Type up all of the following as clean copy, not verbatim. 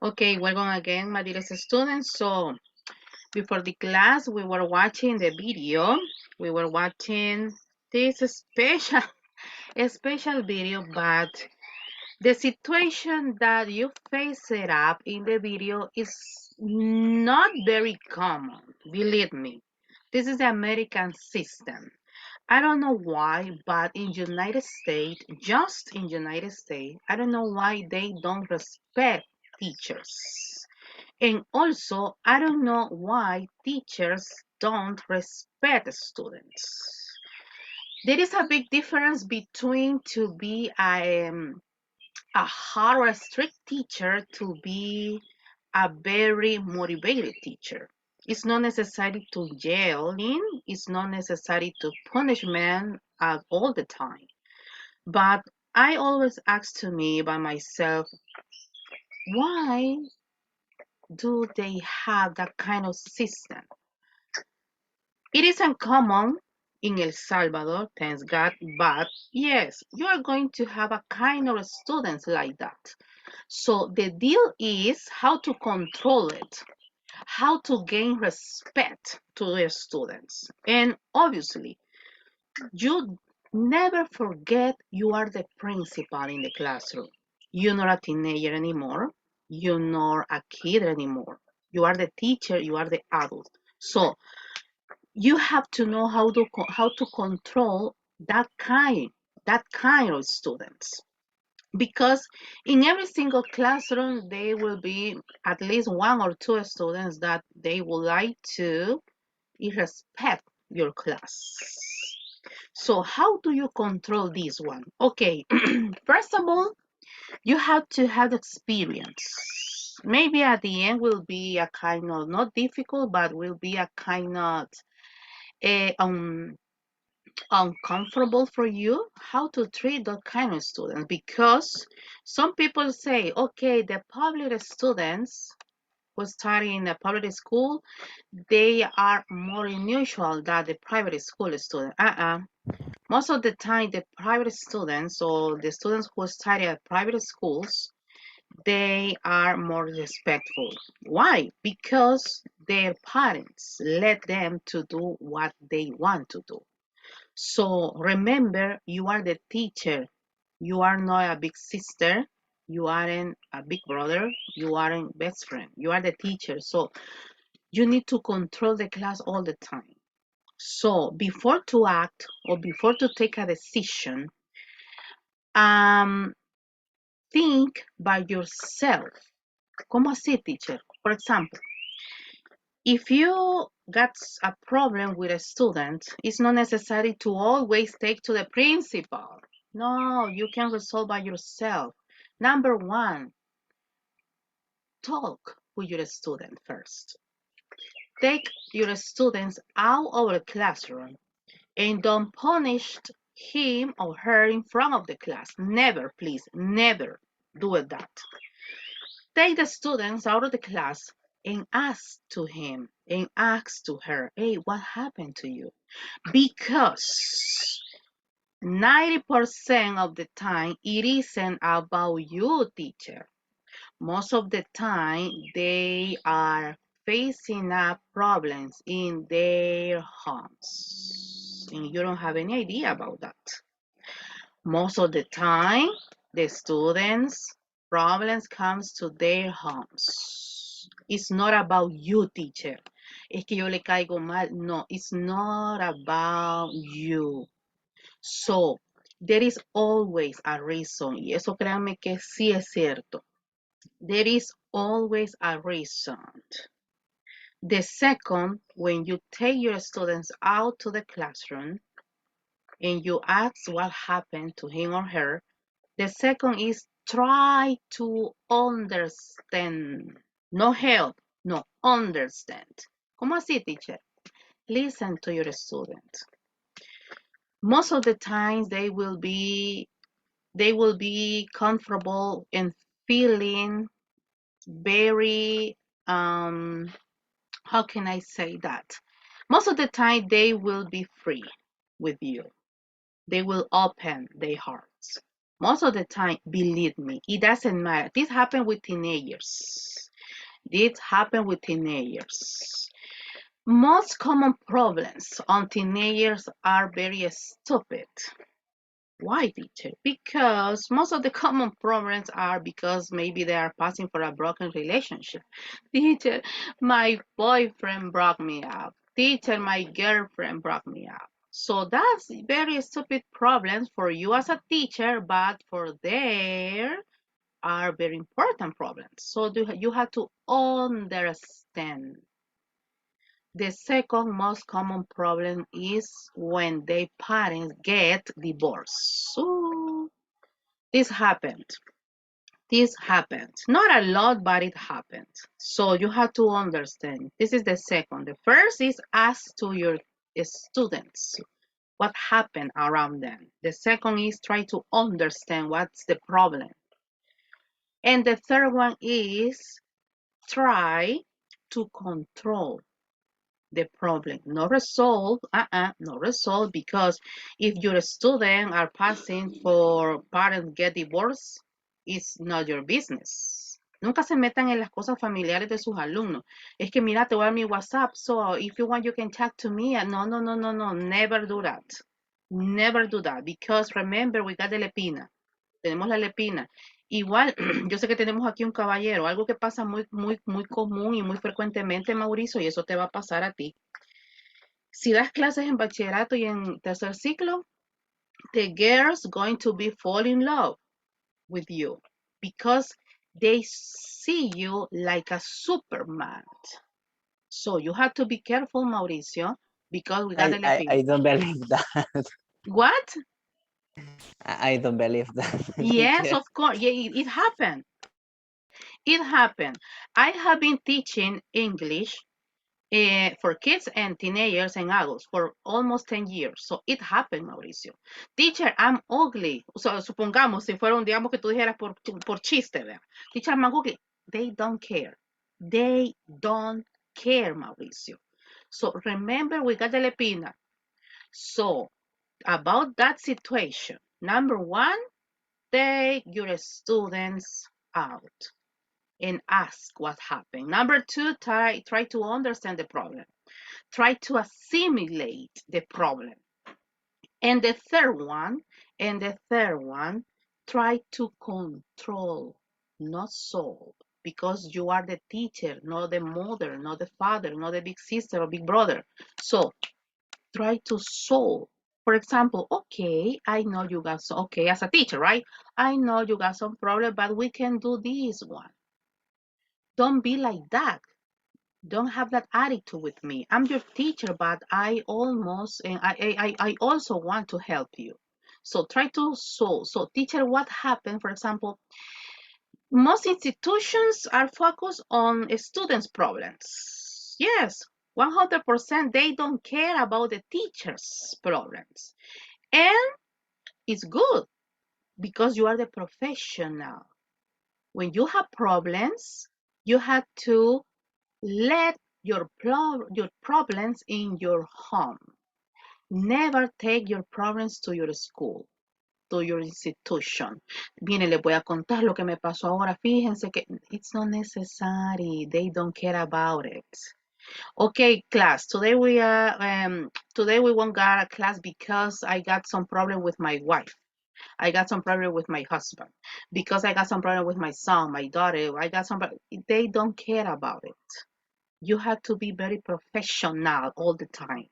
Okay, welcome again, my dear students. So, before the class, we were watching the video. We were watching this special, a special video, but the situation that you face it up in the video is not very common. Believe me, this is the American system. I don't know why, but in United States, just in United States, I don't know why they don't respect teachers. And also, I don't know why teachers don't respect students. There is a big difference between to be a hard or strict teacher to be a very motivated teacher. It's not necessary to yell in, it's not necessary to punishment all the time. But I always ask to me by myself, why do they have that kind of system? It is uncommon in El Salvador, thanks God, but yes, you are going to have a kind of students like that. So the deal is how to control it, how to gain respect to the students. And obviously, you never forget you are the principal in the classroom. You're not a teenager anymore. You're not a kid anymore. You are the teacher, you are the adult. So you have to know how to control that kind of students, because in every single classroom there will be at least one or two students that they would like to respect your class. So how do you control this one? Okay, first of all, you have to have experience. Maybe at the end will be a kind of not difficult, but will be a kind of uh, um uncomfortable for you how to treat that kind of students, because some people say, okay, the public students who study in a public school, they are more unusual than the private school student. Most of the time, the private students or the students who study at private schools, they are more respectful. Why? Because their parents let them to do what they want to do. So remember, you are the teacher. You are not a big sister. You aren't a big brother. You aren't best friend. You are the teacher. So you need to control the class all the time. So before to act or before to take a decision, um, think by yourself. ¿Cómo así, teacher? For example, if you got a problem with a student, it's not necessary to always take to the principal. No, you can resolve by yourself. Number one, talk with your student first. Take your students out of the classroom and don't punish him or her in front of the class. Never, please, never do that. Take the students out of the class and ask to him and ask to her, hey, what happened to you? Because 90% of the time, it isn't about you, teacher. Most of the time, they are facing up problems in their homes. And you don't have any idea about that. Most of the time, the students' problems comes to their homes. It's not about you, teacher. Es que yo le caigo mal. No, it's not about you. So, there is always a reason. Y eso créanme que sí es cierto. There is always a reason. The second, when you take your students out to the classroom and you ask what happened to him or her, the second is try to understand. No help, no, understand. ¿Cómo así, teacher? Listen to your student. Most of the times they will be comfortable and feeling very how can I say that? Most of the time they will be free with you. They will open their hearts. Most of the time, believe me, it doesn't matter. This happened with teenagers. This happened with teenagers. Most common problems on teenagers are very stupid. Why, teacher? Because most of the common problems are because maybe they are passing for a broken relationship. Teacher, my boyfriend broke me up. Teacher, my girlfriend broke me up. So that's very stupid problems for you as a teacher, but for there are very important problems. So you have to understand. The second most common problem is when their parents get divorced. So this happened. This happened. Not a lot, but it happened. So you have to understand. This is the second. The first is ask to your students what happened around them. The second is try to understand what's the problem. And the third one is try to control the problem, not resolve, not resolve, because if your students are passing for parents get divorced, it's not your business. Nunca se metan en las cosas familiares de sus alumnos. Es que mira, te voy a dar mi WhatsApp, so if you want you can chat to me. No, no, no, no, no, never do that. Never do that, because remember we got the lepina. Tenemos la lepina. Igual, yo sé que tenemos aquí un caballero, algo que pasa muy, muy, muy común y muy frecuentemente, Mauricio, y eso te va a pasar a ti. Si das clases en bachillerato y en tercer ciclo, the girls going to be fall in love with you because they see you like a Superman. So you have to be careful, Mauricio, because we got the I don't believe that. What? I don't believe that. Yes, Teacher. of course. Yeah, it happened. It happened. I have been teaching English for kids and teenagers and adults for almost 10 years. So it happened, Mauricio. Teacher, I'm ugly. So, supongamos, si fuera un, digamos que tú dijeras por chiste, ¿verdad? Teacher, I'm ugly. They don't care. They don't care, Mauricio. So remember, we got the lepina. So about that situation, number one, take your students out and ask what happened. Number two, try to understand the problem. Try to assimilate the problem. And the third one, try to control, not solve, because you are the teacher, not the mother, not the father, not the big sister or big brother. So try to solve. For example, okay, I know you got some, okay, as a teacher, right? I know you got some problem, but we can do this one. Don't be like that. Don't have that attitude with me. I'm your teacher, but I almost and I also want to help you. So try to solve. So teacher, what happened? For example, most institutions are focused on students' problems. Yes, 100% they don't care about the teachers' problems. And it's good because you are the professional. When you have problems, you have to let your problems in your home. Never take your problems to your school, to your institution. Viene, les voy a contar lo que me pasó ahora. Fíjense que it's not necessary. They don't care about it. Okay, class. Today we won't got a class because I got some problem with my wife. I got some problem with my husband because I got some problem with my son, my daughter. I got some. They don't care about it. You have to be very professional all the time.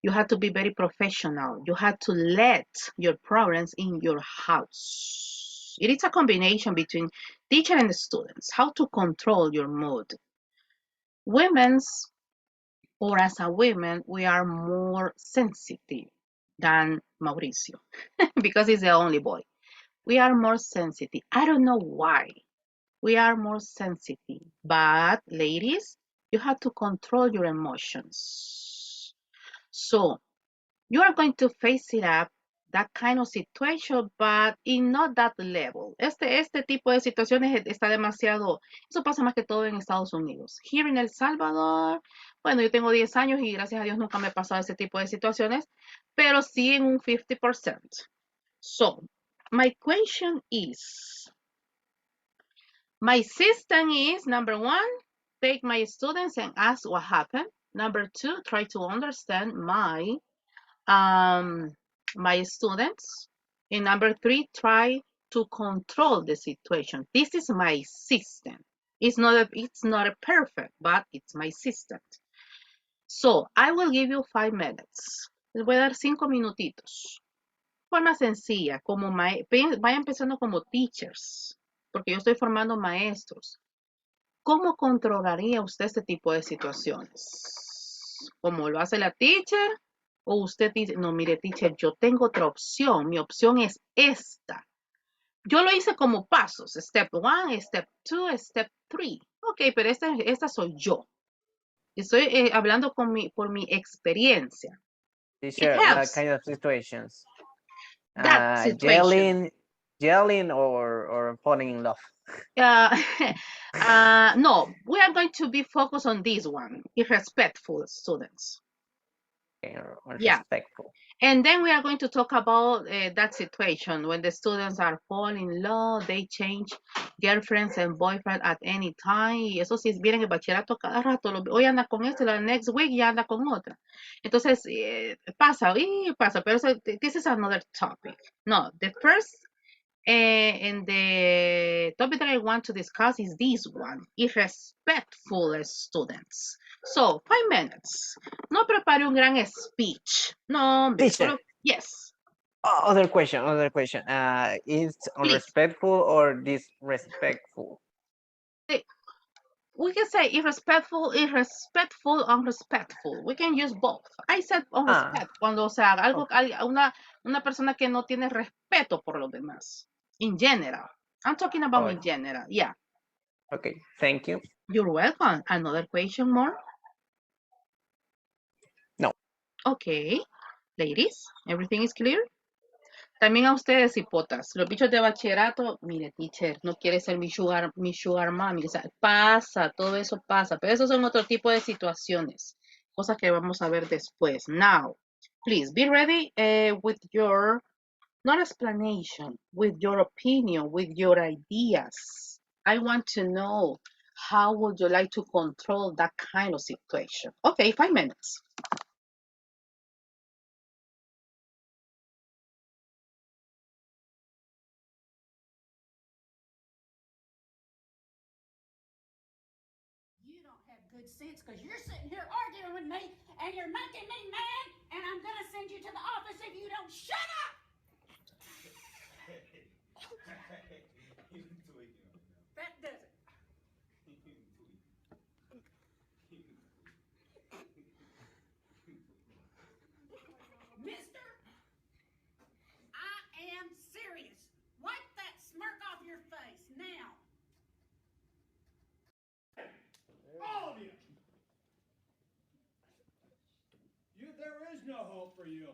You have to be very professional. You have to let your problems in your house. It is a combination between teacher and students. How to control your mood. Women's, or as a women, we are more sensitive than Mauricio because he's the only boy. We are more sensitive. I don't know why. We are more sensitive. But ladies, you have to control your emotions. So you are going to face it up, that kind of situation, but in not that level. Este tipo de situaciones está demasiado, eso pasa más que todo en Estados Unidos. Here en El Salvador, bueno, yo tengo 10 años y gracias a Dios nunca me ha pasado ese tipo de situaciones, pero sí en un 50%. So, my question is, my system is, number one, take my students and ask what happened. Number two, try to understand my students. And number three, try to control the situation. This is my system. It's not a perfect, but it's my system. So I will give you 5 minutes. Les voy a dar 5 minutitos. Forma sencilla, como vaya empezando como teachers, porque yo estoy formando maestros. ¿Cómo controlaría usted este tipo de situaciones? ¿Cómo lo hace la teacher? O usted dice, no, mire, teacher, yo tengo otra opción. Mi opción es esta. Yo lo hice como pasos. Step 1, step 2, step 3. Ok, pero esta soy yo. Estoy hablando por mi experiencia. It Teacher, what helps. kind of situations? That situation. Yelling or falling in love? No, we are going to be focused on this one. Irrespectful students. Okay, or Yeah. respectful. And then we are going to talk about that situation when the students are falling in love, they change girlfriends and boyfriends at any time. Y eso sí, vienen el bachillerato cada rato. Hoy anda con este, la next week ya anda con otra. Entonces, pasa, pero this is another topic. No, the first and the topic that I want to discuss is this one, irrespectful students. So, 5 minutes. No prepare un gran speech. No, hombre, Teacher. solo, yes. Other question. Is Please. respectful or disrespectful? We can say irrespectful, unrespectful. We can use both. I said unrespect cuando, o sea, algo, una persona que no tiene respeto por los demás. In general. I'm talking about in general. Yeah. Okay, thank you. You're welcome. Another question more? No. Okay. Ladies, everything is clear? También a ustedes, hipotas, los bichos de bachillerato, mire, teacher, no quiere ser mi sugar mommy, o sea, pasa, todo eso pasa, pero esos son otro tipo de situaciones, cosas que vamos a ver después. Now, please be ready with your, not explanation, with your opinion, with your ideas. I want to know how would you like to control that kind of situation. Okay, 5 minutes. You don't have good sense because you're sitting here arguing with me and you're making me mad, and I'm going to send you to the office if you don't shut up. That does it. Mister, I am serious. Wipe that smirk off your face now. All of you. There is no hope for you.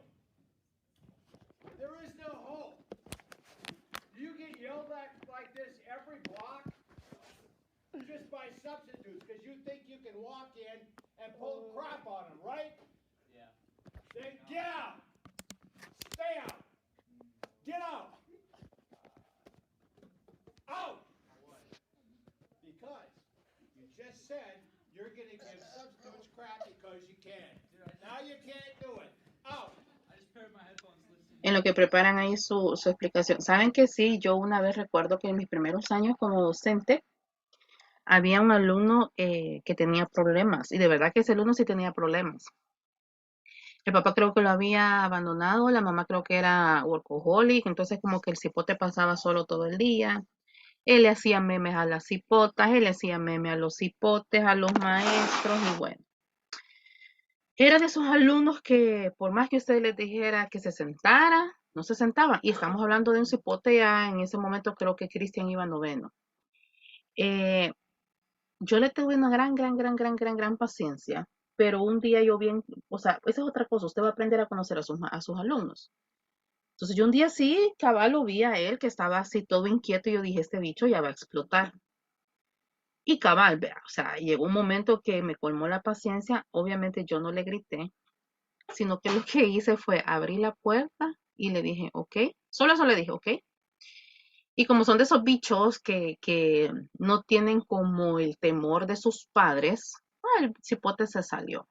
There is no hope. You get yelled at like this every block just by substitutes because you think you can walk in and pull crap on them, right? Yeah. Then get out. Stay out. Get out. Out. Because you just said you're going to give substitutes crap because you can. Now you can't do it. Out. En lo que preparan ahí su explicación. Saben que sí, yo una vez recuerdo que en mis primeros años como docente había un alumno que tenía problemas, y de verdad que ese alumno sí tenía problemas. El papá creo que lo había abandonado, la mamá creo que era workaholic, entonces como que el cipote pasaba solo todo el día. Él le hacía memes a las cipotas, él le hacía memes a los cipotes, a los maestros, y bueno. Era de esos alumnos que por más que usted les dijera que se sentara, no se sentaba. Y estamos hablando de un cipote ya en ese momento, creo que Cristian iba noveno. Yo le tuve una gran paciencia, pero un día yo bien, o sea, esa es otra cosa, usted va a aprender a conocer a sus alumnos. Entonces yo un día sí, cabal, lo vi a él que estaba así todo inquieto y yo dije, este bicho ya va a explotar. Y cabal, vea, o sea, llegó un momento que me colmó la paciencia, obviamente yo no le grité, sino que lo que hice fue abrir la puerta y le dije, ok, solo eso le dije, ok, Y como son de esos bichos que no tienen como el temor de sus padres, el cipote se salió.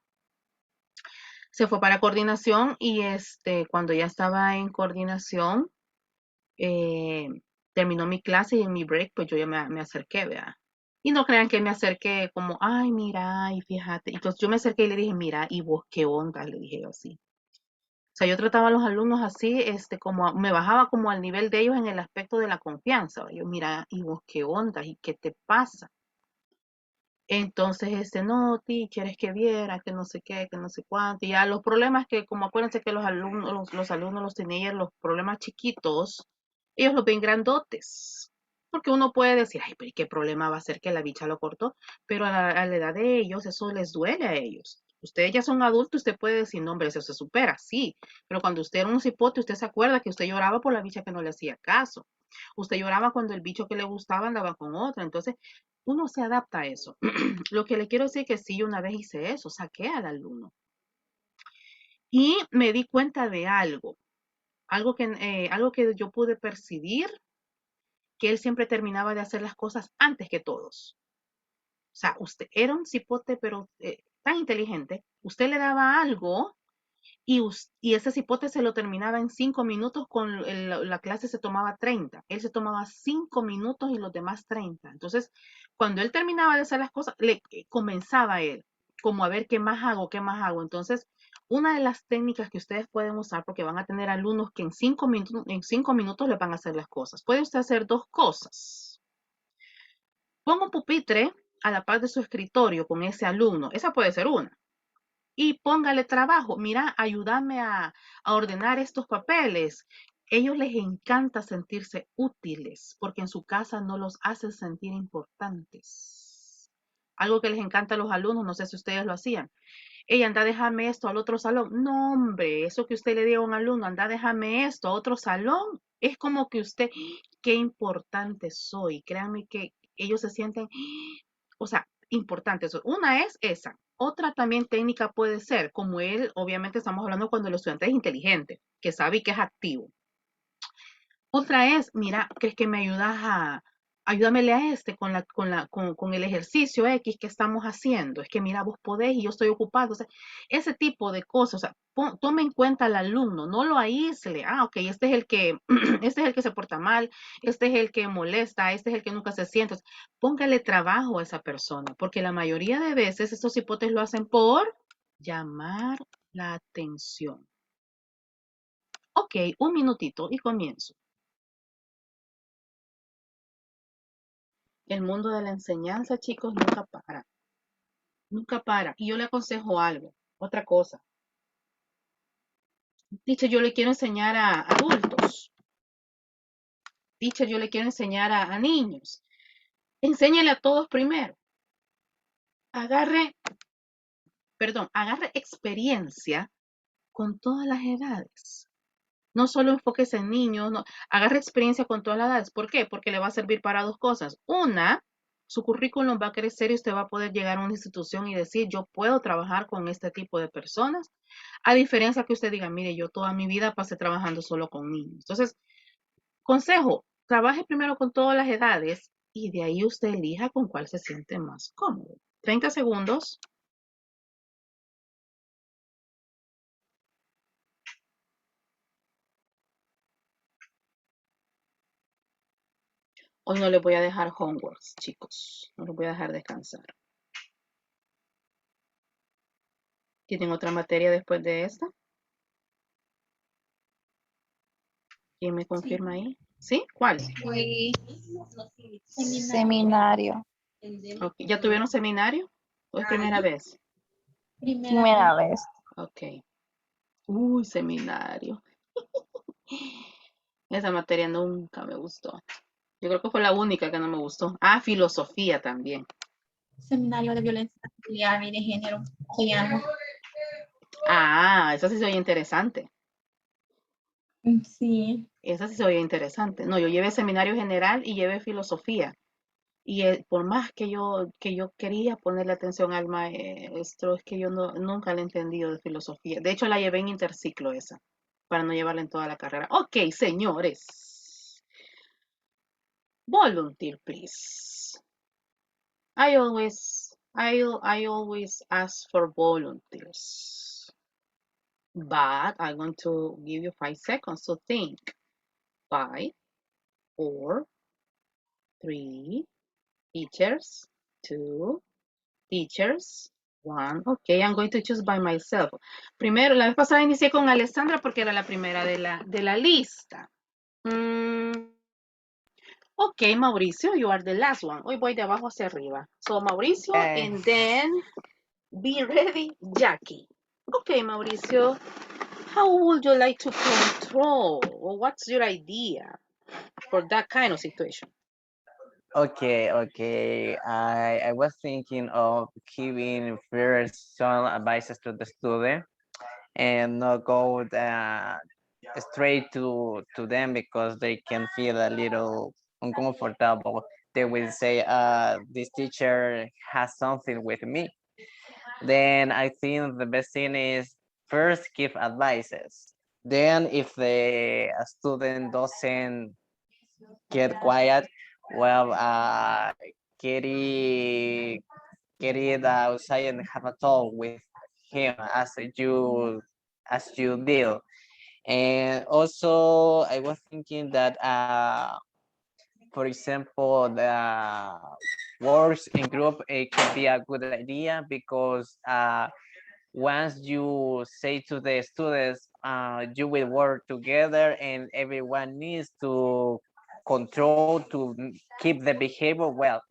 Se fue para coordinación y cuando ya estaba en coordinación, eh, terminó mi clase y en mi break, pues yo ya me acerqué, vea. Y no crean que me acerqué como, ay, mira, y fíjate. Entonces yo me acerqué y le dije, mira, ¿y vos qué onda? Le dije yo así. O sea, yo trataba a los alumnos así, como me bajaba como al nivel de ellos en el aspecto de la confianza. Yo, mira, ¿y vos qué onda? ¿Y qué te pasa? Entonces, no, teacher, es que viera, que no sé qué, que no sé cuánto. Y ya los problemas que, como acuérdense que los alumnos, los alumnos, los teenagers, los problemas chiquitos, ellos los ven grandotes. Porque uno puede decir, ay, pero ¿y qué problema va a ser que la bicha lo cortó? Pero a la edad de ellos, eso les duele a ellos. Ustedes ya son adultos, usted puede decir, no, hombre, eso se supera, sí. Pero cuando usted era un cipote, usted se acuerda que usted lloraba por la bicha que no le hacía caso. Usted lloraba cuando el bicho que le gustaba andaba con otra. Entonces, uno se adapta a eso. Lo que le quiero decir es que sí, yo una vez hice eso, saqué al alumno y me di cuenta de algo que yo pude percibir, que él siempre terminaba de hacer las cosas antes que todos. O sea, usted era un cipote, pero tan inteligente, usted le daba algo y ese cipote se lo terminaba en 5 minutos, la clase se tomaba 30. Él se tomaba 5 minutos y los demás 30. Entonces, cuando él terminaba de hacer las cosas, comenzaba él, como a ver qué más hago, qué más hago. Entonces, una de las técnicas que ustedes pueden usar, porque van a tener alumnos que en 5 minutos les van a hacer las cosas. Puede usted hacer dos cosas. Ponga un pupitre a la par de su escritorio con ese alumno. Esa puede ser una y póngale trabajo. Mira, ayúdame a ordenar estos papeles. Ellos les encanta sentirse útiles porque en su casa no los hacen sentir importantes. Algo que les encanta a los alumnos, no sé si ustedes lo hacían. Ella anda, déjame esto al otro salón. No, hombre, eso que usted le diga a un alumno, anda, déjame esto a otro salón, es como que usted, qué importante soy. Créanme que ellos se sienten, o sea, importantes. Una es esa. Otra también técnica puede ser, como él, obviamente estamos hablando cuando el estudiante es inteligente, que sabe y que es activo. Otra es, mira, ¿crees que me ayudas ayúdamele a con el ejercicio X que estamos haciendo? Es que mira, vos podés y yo estoy ocupado. O sea, ese tipo de cosas, o sea, tome en cuenta al alumno, no lo aísle. Ah, ok, este es el que, este es el que se porta mal, este es el que molesta, este es el que nunca se siente. O sea, póngale trabajo a esa persona, porque la mayoría de veces estos hipotes lo hacen por llamar la atención. Ok, un minutito y comienzo. El mundo de la enseñanza, chicos, nunca para. Nunca para. Y yo le aconsejo algo, otra cosa. Teacher, yo le quiero enseñar a adultos. Teacher, yo le quiero enseñar a niños. Enséñale a todos primero. Agarre, agarre experiencia con todas las edades. No solo enfóquese en niños, no, agarre experiencia con todas las edades. ¿Por qué? Porque le va a servir para dos cosas. Una, su currículum va a crecer y usted va a poder llegar a una institución y decir, yo puedo trabajar con este tipo de personas, a diferencia que usted diga, mire, yo toda mi vida pasé trabajando solo con niños. Entonces, consejo, trabaje primero con todas las edades y de ahí usted elija con cuál se siente más cómodo. 30 segundos. Hoy no les voy a dejar homeworks, chicos. No los voy a dejar descansar. ¿Tienen otra materia después de esta? ¿Quién me Sí, confirma ahí? ¿Sí? ¿Cuál? fue seminario. Okay. ¿Ya tuvieron seminario? ¿O es primera vez? Primera vez. Ok. Uy, seminario. Esa materia nunca me gustó. Yo creo que fue la única que no me gustó. Ah, filosofía también. Seminario de violencia familiar y de género. Se llama. Esa sí se oye interesante. Sí. Esa sí se oye interesante. No, yo llevé seminario general y llevé filosofía. Y por más que yo quería ponerle atención al maestro, es que yo nunca le he entendido de filosofía. De hecho, la llevé en interciclo esa, para no llevarla en toda la carrera. Ok, señores. Volunteer, please. I always ask for volunteers, but I'm going to give you 5 seconds to think. Five, four, three, teachers, two, teachers, one. Okay, I'm going to choose by myself. Primero, la vez pasada inicié con Alessandra porque era la primera de la lista. Okay, Mauricio, you are the last one. Hoy voy de abajo hacia arriba. So, Mauricio, Eh, and then be ready, Jackie. Okay, Mauricio, how would you like to control? Or what's your idea for that kind of situation? okay. I was thinking of giving first some advices to the student and not go straight to them because they can feel a little uncomfortable. They will say, this teacher has something with me. Then I think the best thing is first give advices. Then if the student doesn't get quiet, well, get it, get it outside and have a talk with him as you did. And also, I was thinking that, for example, the works in group, it could be a good idea because once you say to the students, you will work together and everyone needs to control to keep the behavior well,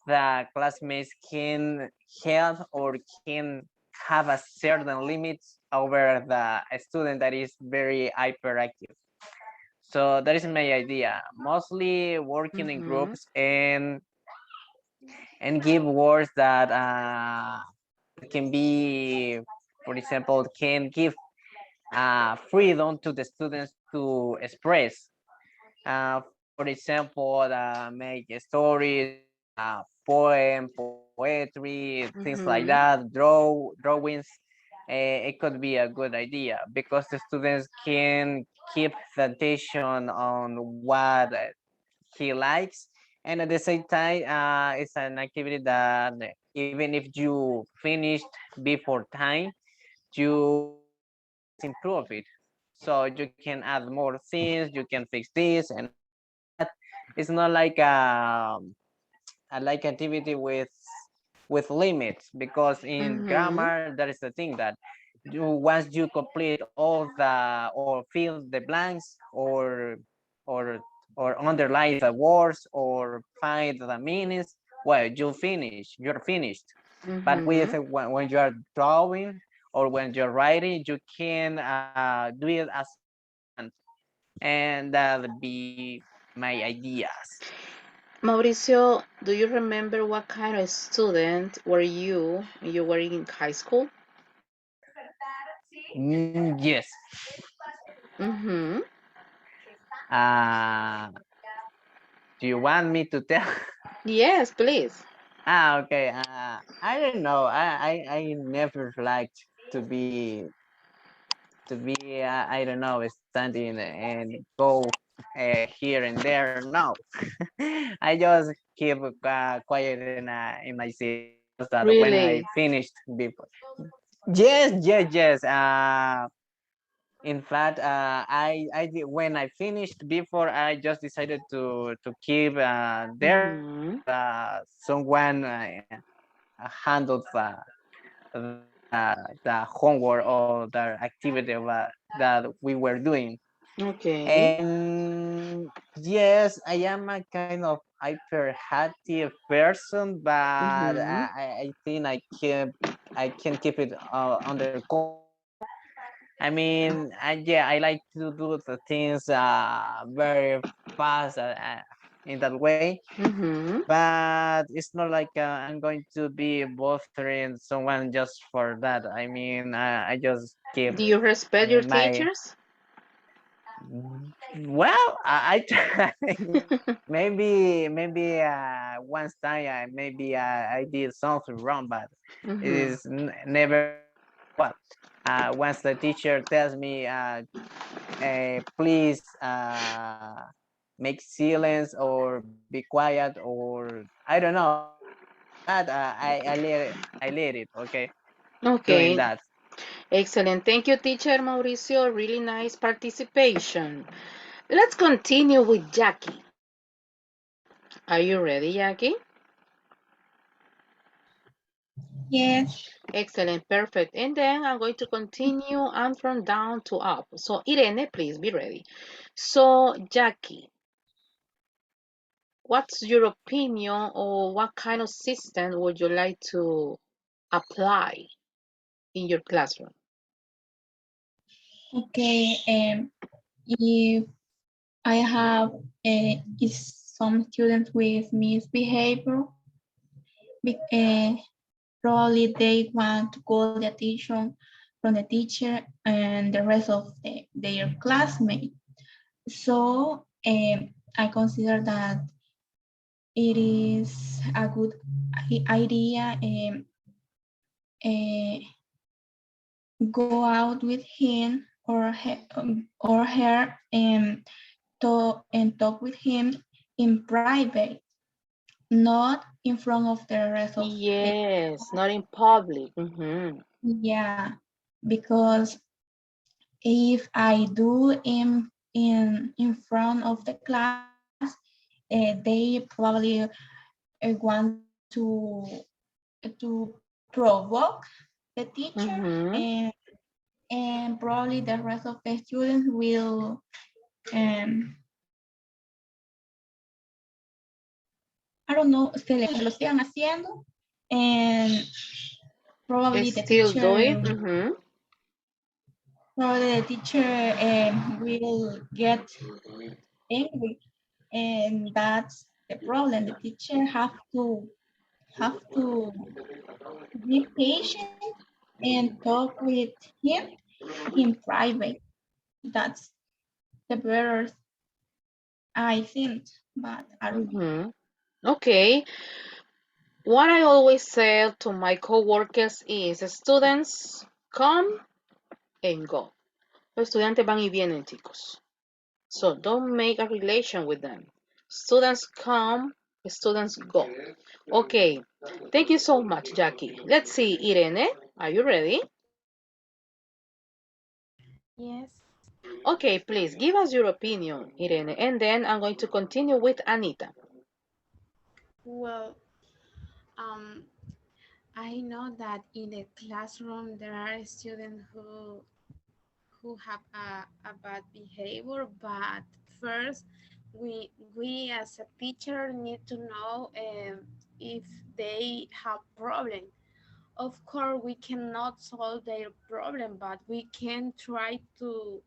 the classmates can help or can have a certain limits over the student that is very hyperactive. So that is my idea, mostly working in Mm-hmm. groups and give words that can be, for example, can give freedom to the students to express. For example, make stories, poem, poetry, things like Mm-hmm. that, drawings. It could be a good idea because the students can keep the attention on what he likes, and at the same time, it's an activity that even if you finished before time, you can always improve it. So you can add more things, you can fix this and that. It's not like activity with limits, because in Mm-hmm. grammar that is the thing that you once you complete all the or fill the blanks or or underline the words or find the meanings, well, you're finished. But with Mm-hmm. when you are drawing or when you're writing, you can do it as you want, and that'll be my ideas. Mauricio, do you remember what kind of student were you when you were in high school? Yes. Mm-hmm. uh do you want me to tell? Yes, please. Okay. I don't know. I never liked to be I don't know, standing and go here and there. No, I just keep quiet in my seat. It's just that when I Really? finished before. Yes. In fact, when I finished before, I just decided to keep there Mm-hmm. until someone handled the homework or the activity that we were doing. Okay. And yes, I am a kind of hyperactive person, but Mm-hmm. I think I can keep it under control. I mean, yeah, I like to do the things very fast in that way, Mm-hmm. but it's not like I'm going to be bothering someone just for that. I mean, I just keep Do you respect your my teachers? well, I try. Maybe once time maybe I did something wrong, but it Mm-hmm. is never well. Once the teacher tells me, please make silence or be quiet, or I don't know, but I let it, okay, doing Okay, that. excellent. Thank you, teacher Mauricio. Really nice participation. Let's continue with Jackie. Are you ready, Jackie? Yes. Excellent, perfect. And then I'm going to continue and from down to up. So, Irene, please be ready. So, Jackie, what's your opinion or what kind of system would you like to apply in your classroom? Okay. If I have is some students with misbehavior, probably they want to call the attention from the teacher and the rest of their classmates. So I consider that it is a good idea uh, go out with him or her and talk with him in private, not in front of the rest of the Yes, not in public. Mm-hmm. yeah, because if I do in front of the class, they probably want to provoke the teacher Mm-hmm. and probably the rest of the students will um, I don't know, lo sigan haciendo and probably the Still do it. teacher Mm-hmm. will get angry, and that's the problem. The teacher have to be patient and talk with him in private. That's the better, I think, but I don't know. Mm-hmm. Okay. What I always say to my coworkers is students come and go. Los estudiantes van y vienen, chicos. So don't make a relation with them. Students come, students go. Okay. Thank you so much, Jackie. Let's see, Irene, are you ready? Yes. Okay, please give us your opinion, Irene, and then I'm going to continue with Anita. Well, um, I know that in the classroom there are students who have a bad behavior, but first we as a teacher need to know if they have problem. Of course, we cannot solve their problem, but we can try to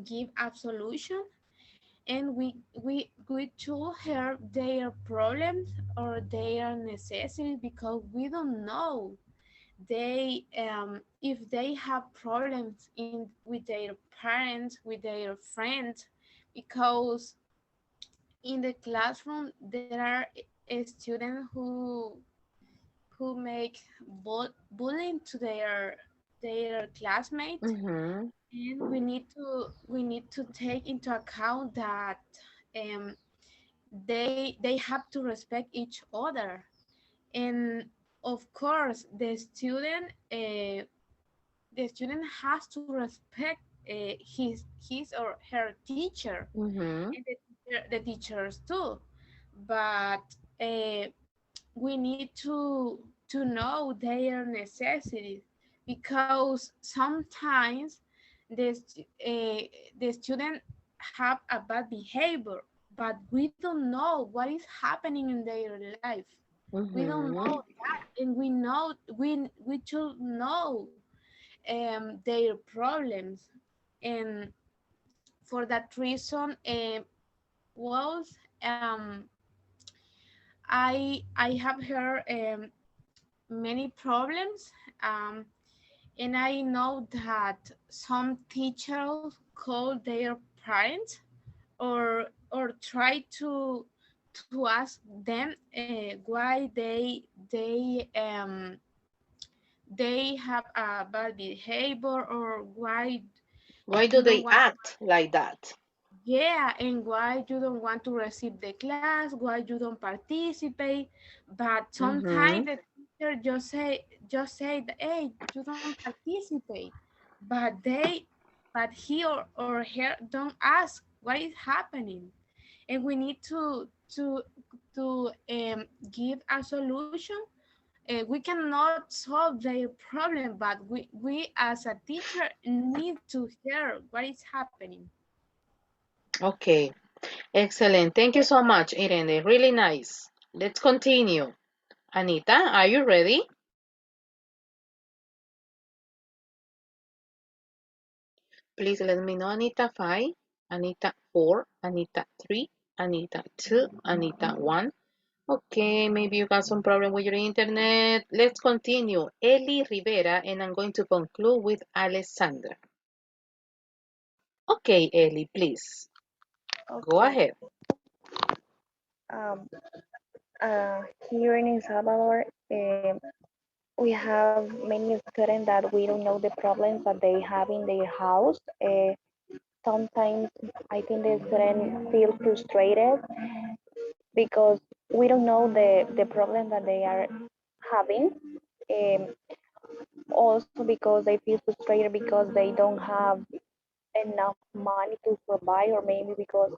give a solution, and we should hear their problems or their necessities, because we don't know they if they have problems in with their parents, with their friends, because in the classroom there are students who make bullying to their classmates, Mm-hmm. and we need to take into account that um, they have to respect each other, and of course the student has to respect his or her teacher, Mm-hmm. and the teachers too, but uh, we need to know their necessities, because sometimes the student have a bad behavior, but we don't know what is happening in their life. We don't Mm-hmm. know that, and we should know their problems, and for that reason was I have heard many problems, and I know that some teachers call their parents or try to ask them why they have a bad behavior, or why Why do you know they what. act like that? yeah, and why you don't want to receive the class, why you don't participate. But sometimes Mm-hmm. the teacher just say that, hey, you don't participate, but he or her don't ask what is happening, and we need to give a solution. We cannot solve their problem, but we as a teacher need to hear what is happening. Okay. Excellent. Thank you so much, Irene. Really nice. Let's continue. Anita, are you ready? Please let me know, Anita 5, Anita 4, Anita 3, Anita 2, Anita 1. Okay, maybe you got some problem with your internet. Let's continue. Eli Rivera, and I'm going to conclude with Alessandra. Okay, Eli, please. Go Okay. ahead. Um, Here in El Salvador, we have many students that we don't know the problems that they have in their house. Sometimes I think the students feel frustrated because we don't know the problem that they are having. Um, Also because they feel frustrated because they don't have enough money to survive, or maybe because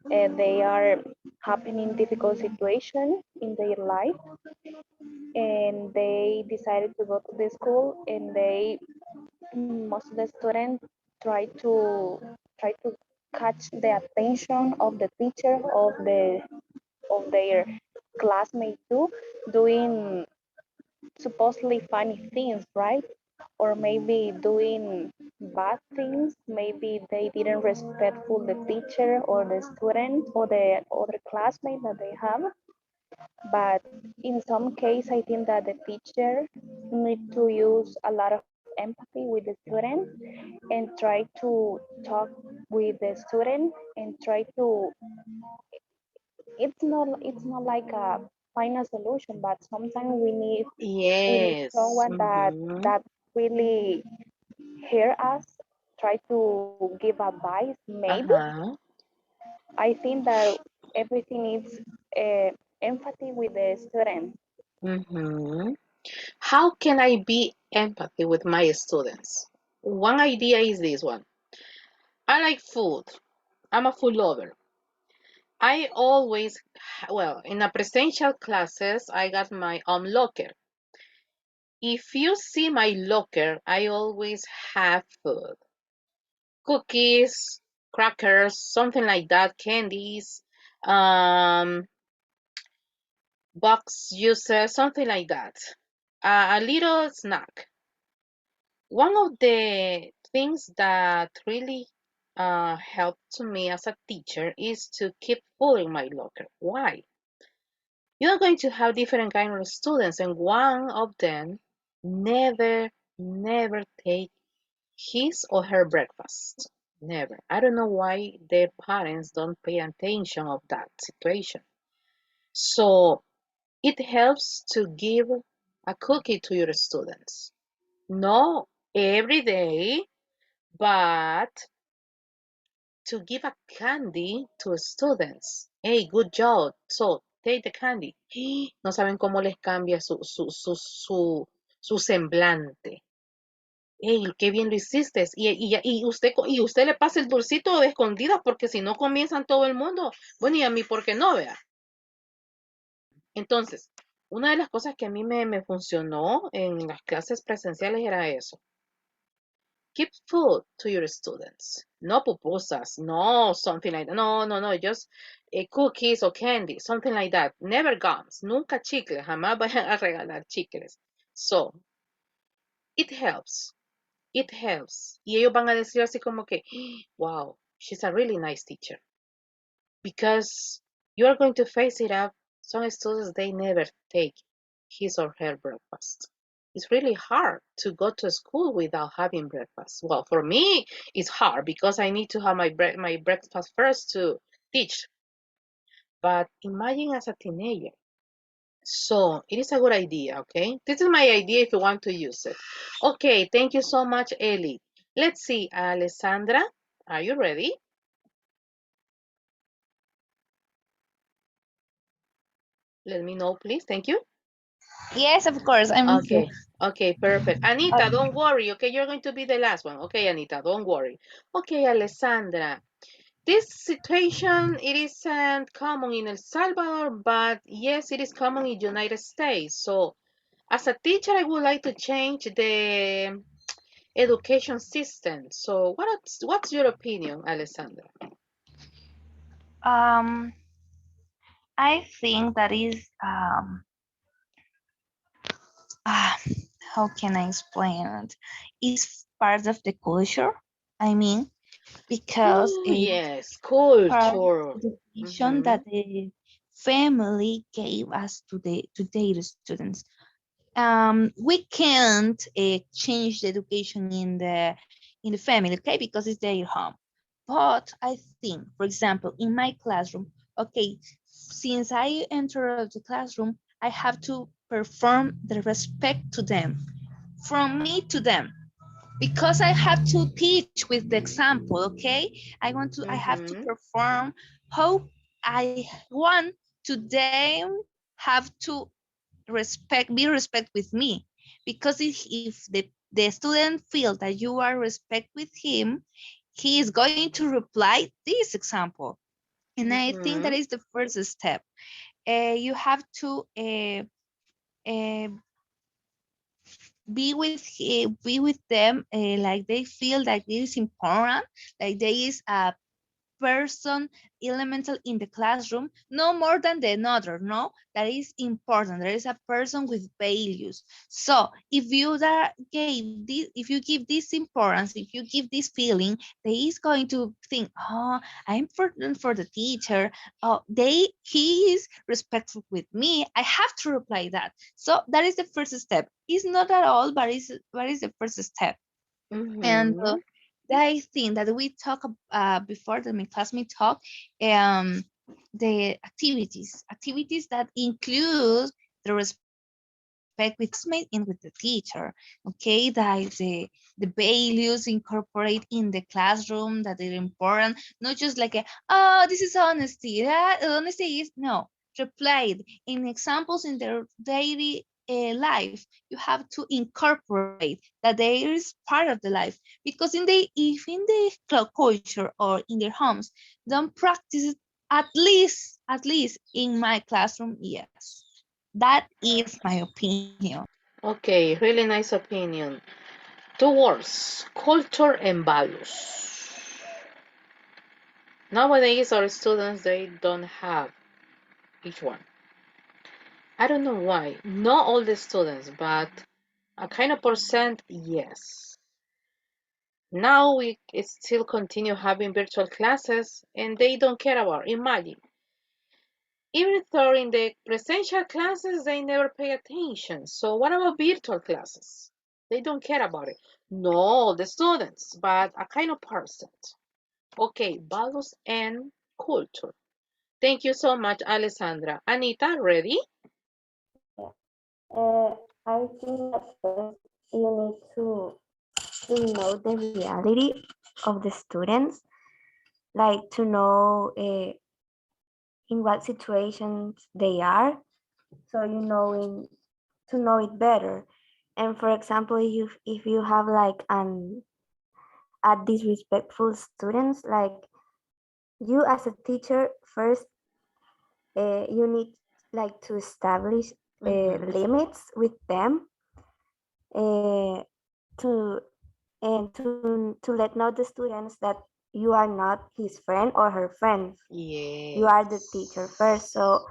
they are happening difficult situation in their life, and they decided to go to the school, and they most of the students try to catch the attention of the teacher, of their classmates too, doing supposedly funny things, right? Or maybe doing bad things. Maybe they didn't respectful the teacher or the student or the other classmate that they have. But in some case, I think that the teacher need to use a lot of empathy with the student and try to talk with the student and try to. It's not like a final solution, but sometimes we need Yes. someone that really hear us, try to give advice, maybe. Uh-huh. I think that everything needs empathy with the student. Mm-hmm. How can I be empathy with my students? One idea is this one. I like food. I'm a food lover. I always, well, in a presential classes, I got my own locker. If you see my locker, I always have food, cookies, crackers, something like that, candies, um, box juices, something like that. A little snack. One of the things that really helped to me as a teacher is to keep food in my locker. Why? You're going to have different kind of students, and one of them never, never take his or her breakfast. Never. I don't know why their parents don't pay attention of that situation. So it helps to give a cookie to your students. No every day, but to give a candy to students. Hey, good job. So take the candy. No saben cómo les cambia su semblante. Hey, qué bien lo hiciste. Y usted le pasa el dulcito de escondidas porque si no comienzan todo el mundo. Bueno, y a mí, ¿por qué no? Vea. Entonces, una de las cosas que a mí me funcionó en las clases presenciales era eso. Keep food to your students. No pupusas, no something like that. No, no, no, just cookies or candy, something like that. Never gums, nunca chicles, jamás vayan a regalar chicles. So, it helps, it helps. Y ellos van a decir así como que, wow, she's a really nice teacher. Because you are going to face it up. Some students, they never take his or her breakfast. It's really hard to go to school without having breakfast. Well, for me, it's hard because I need to have my breakfast first to teach. But imagine as a teenager. So it is a good idea, okay? This is my idea if you want to use it. Okay, thank you so much, Ellie. Let's see, Alessandra, are you ready? Let me know, please. Thank you. Yes, of course, I'm here. Okay. Okay, perfect. Anita, don't worry. Okay, you're going to be the last one. Okay, Anita, don't worry. Okay, Alessandra. This situation, it isn't common in El Salvador, but yes, it is common in United States. So as a teacher, I would like to change the education system. So what's your opinion, Alessandra? Um, I think that is ah, how can I explain it? It's part of the culture. I mean, because Oh, it's yes, part of culture. the education Mm-hmm. that the family gave us to their students. We can't change the education in the family, okay, because it's their home. But I think, for example, in my classroom, okay, since I enter the classroom, I have to perform the respect to them, from me to them, because I have to teach with the example, okay? I have to Mm-hmm. perform how I want to them have to be respect with me, because if the student feels that you are respect with him, he is going to reply this example. And I think that Mm-hmm. is the first step. You have to uh, be with them, like they feel that it is important, like there is a person elemental in the classroom, no more than the another, no, that is important. There is a person with values. So if you give this importance, if you give this feeling, they is going to think, oh, I'm important for the teacher. Oh, he is respectful with me. I have to reply that. So that is the first step. It's not at all, but is the first step. And Mm-hmm. I think that we talk before that my classmate talk, um, the activities that include the respect with classmate and with the teacher. Okay, that the values incorporate in the classroom that are important, not just like oh, this is honesty. That honesty is no replied in examples in their daily life. You have to incorporate that there is part of the life, because if in the culture or in their homes don't practice it, at least in my classroom, yes, that is my opinion. Okay, really nice opinion. Two words, culture and values. Nowadays, our students, they don't have each one. I don't know why. Not all the students, but a kind of percent, yes. Now we still continue having virtual classes and they don't care about it. Imagine. Even though in the presential classes, they never pay attention. So what about virtual classes? They don't care about it. No, all the students, but a kind of percent. Okay, values and culture. Thank you so much, Alessandra. Anita, ready? Yeah. I think that first you need to know the reality of the students, like to know in what situations they are, so you know in to know it better. And for example, if you have like an a disrespectful students, like you as a teacher first, you need like to establish Mm-hmm. limits with them, uh, to to let know the students that you are not his friend or her friend. You are the teacher Yes. first, so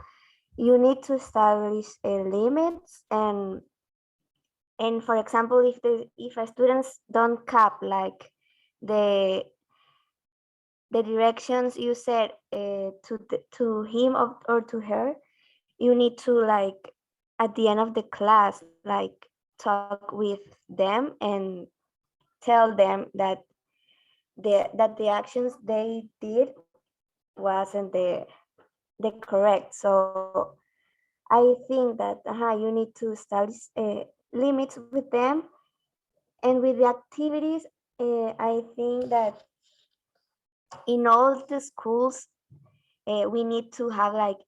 you need to establish limits. And for example, if a students don't cap like the the directions you said to him or to her, you need to like at the end of the class like talk with them and tell them that the actions they did wasn't the correct. So I think that you need to establish limits with them. And with the activities, I think that in all the schools we need to have like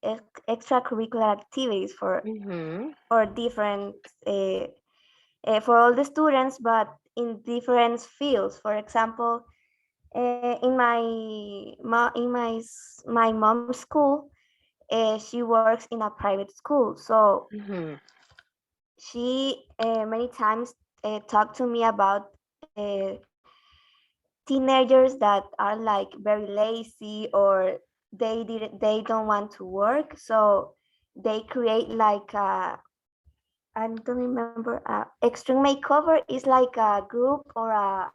extracurricular activities Mhm. for different for all the students, but in different fields. For example, in my mom's school, she works in a private school, so Mhm. she many times talked to me about teenagers that are like very lazy, or they don't want to work, so they create like I don't remember. Extreme makeover is like a group or a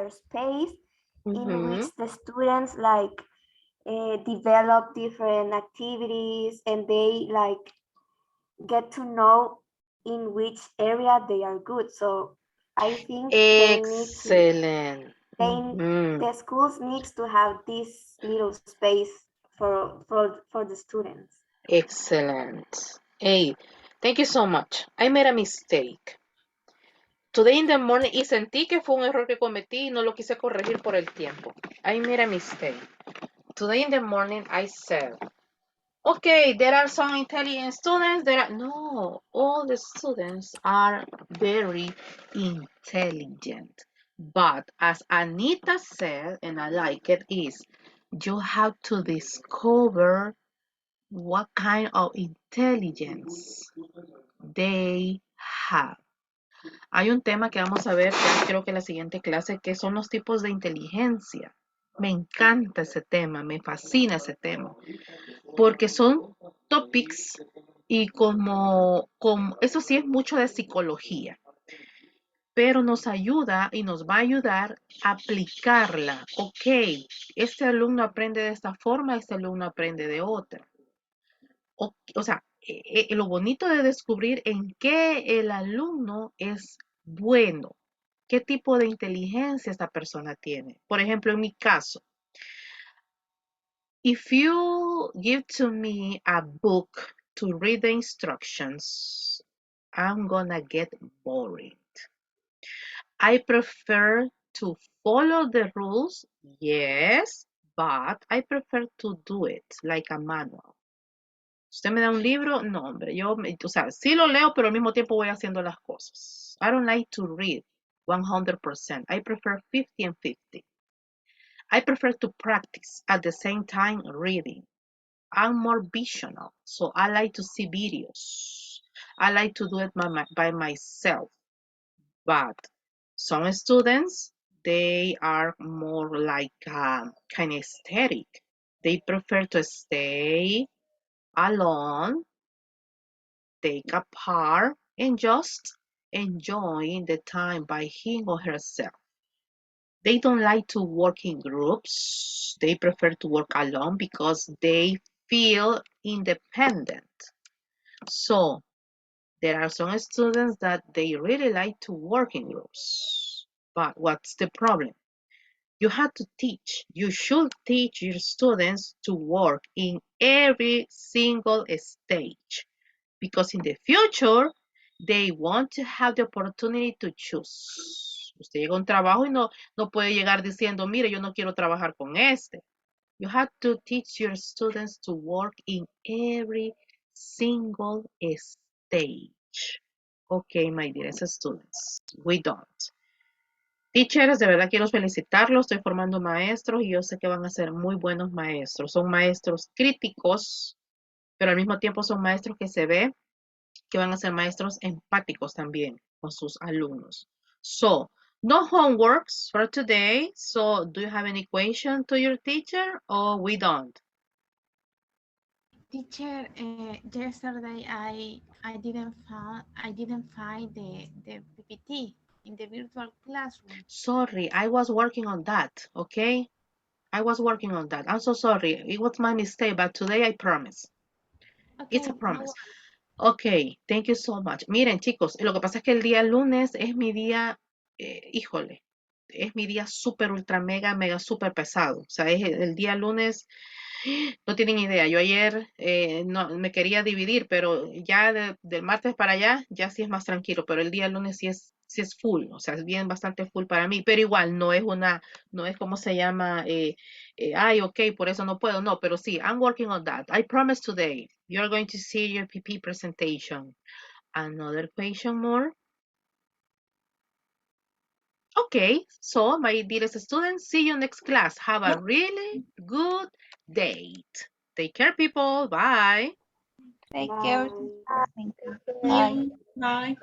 space in which Mhm. the students like develop different activities, and they like get to know in which area they are good. So I think Excellent. Mhm. the schools needs to have this little space for the students. Excellent. Hey, thank you so much. I made a mistake. Today in the morning, y sentí que fue un error que cometí y no lo quise corregir por el tiempo. I made a mistake. Today in the morning, I said, okay, there are some intelligent students. No, all the students are very intelligent. But as Anita said, and I like it, is you have to discover what kind of intelligence they have. Hay un tema que vamos a ver, ya creo que en la siguiente clase, que son los tipos de inteligencia. Me encanta ese tema, me fascina ese tema, porque son topics y como eso sí es mucho de psicología, pero nos ayuda y nos va a ayudar a aplicarla. Ok, este alumno aprende de esta forma, este alumno aprende de otra. O sea, lo bonito de descubrir en qué el alumno es bueno, qué tipo de inteligencia esta persona tiene. Por ejemplo, en mi caso, if you give to me a book to read the instructions, I'm gonna get boring. I prefer to follow the rules, yes, but I prefer to do it like a manual. Usted me da un libro, no, hombre, o sea, sí lo leo, pero al mismo tiempo voy haciendo las cosas. I don't like to read 100%. I prefer 50 and 50. I prefer to practice at the same time reading. I'm more visional, so I like to see videos. I like to do it by myself. But some students, they are more like kinesthetic. They prefer to stay alone, take a part, and just enjoy the time by him or herself. They don't like to work in groups. They prefer to work alone because they feel independent. So there are some students that they really like to work in groups. But what's the problem? You have to teach. You should teach your students to work in every single stage because in the future they want to have the opportunity to choose. Usted llega a un trabajo y no puede llegar diciendo, mire, yo no quiero trabajar con este. You have to teach your students to work in every single stage. Okay, my dear students, we don't. Teachers, de verdad quiero felicitarlos, estoy formando maestros y yo sé que van a ser muy buenos maestros. Son maestros críticos, pero al mismo tiempo son maestros que se ve que van a ser maestros empáticos también con sus alumnos. So, no homeworks for today. So, do you have any question to your teacher or we don't? Teacher, yesterday I didn't find the PPT in the virtual classroom. Sorry, I was working on that, okay? I was working on that. I'm so sorry. It was my mistake, but today I promise. It's a Okay, no promise. worries. Ok, thank you so much. Miren, chicos, lo que pasa es que el día lunes es mi día, híjole, es mi día súper, ultra, mega, súper pesado. O sea, es el día lunes, no tienen idea. Yo ayer no, me quería dividir, pero ya del martes para allá, ya sí es más tranquilo. Pero el día lunes sí es full, o sea, es bien bastante full para mí. Pero igual, no es como se llama, Ay, ok, por eso no puedo. No, pero sí, I'm working on that. I promise today you're going to see your PP presentation. Another question more? Okay, so my dearest students, see you next class. Have a really good date. Take care, people. Bye. Take care. See Bye. you. Bye.